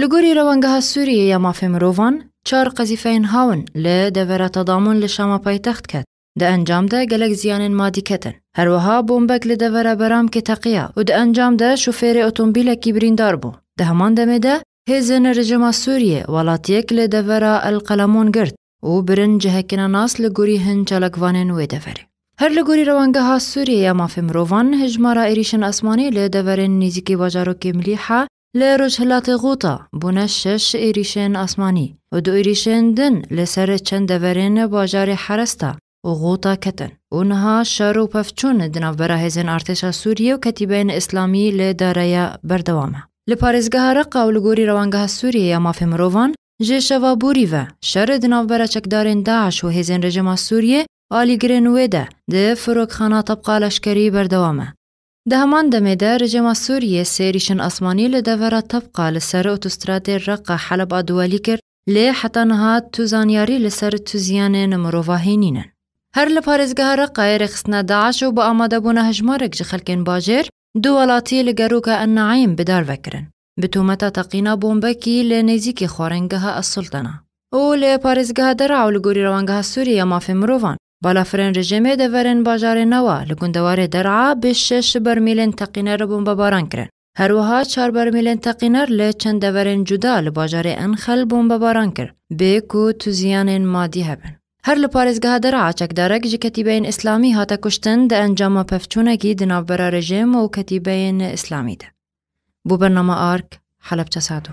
لگوری روانگه سوریه یا مافی مروفان 4 قذیفین هاون لدور تضامن لشام پایتخت کد. ده انجام ده گلک زیان مادی کتن. هر وها بمبک لدور برام که تقیه و ده انجام ده شوفیر اتومبیل کی بریندار بو. ده همان دمه ده هزن رژیم سوریه ولاتیک لدور القلمون گرد و برن جهکنا ناس لگوری هن چالکوانن و دفره. هر لگوری روانگه سوریه یا مافی مروفان هجمارا ایریشن اسمانی لدورن نیزیکی باجارو که ملیحه لرجهلات غوطا بونه 6 ایریشن اسمانی و 2 ایریشن دن لسر چند دورین باجار حرستا و غوطا کتن. اونها شر و پفچون دناف براهزن ارتشا سوریه و کتیبین اسلامی لداره بردوامه. لپارزگاه رقا و لگوری روانگه سوریه یا مافی مروفان جشوا بوری و شر دناف برا چکدارین داعش و هزن رژیم سوریه آلی گرنوه ده فروک خانه طبقه لشکری بردوامه. ده همان دمه ده رژیم سوریه سیریشن اسمانی لدورا طبقه لسر اتوستراد رقا حلب ادوالی کرد لی حتی نهاد توزانیاری لسر توزیان مروفاهینینن. هر لپارزگاه رقا رخصنا داعش و با آماده بونه هجمارک جخلکن باجر دو ولاتی لگروک النعیم بدار وکرن. بتومتا تقینا بومبکی لنزیکی خورنگه السلطنه. او لپارزگاه درع و لگوری روانگه سوریه مافی مروفان. بالافرین رژیم دورن باجار نوا لگوندوار درعا به 6 برمیلن تقینر بمب باران کرن. هر وها 4 برمیلن تقینر لچند دورن جدا لباجار انخل بمب باران کر. به کو توزیان مادی هبن. هر لپارزگاه درعا چکدارک جی کتیبین اسلامی هاتا کشتن ده انجام پفچونگی دناف برا رژیم و کتیبین اسلامی ده. بو برنامه آرک حلب چسادو.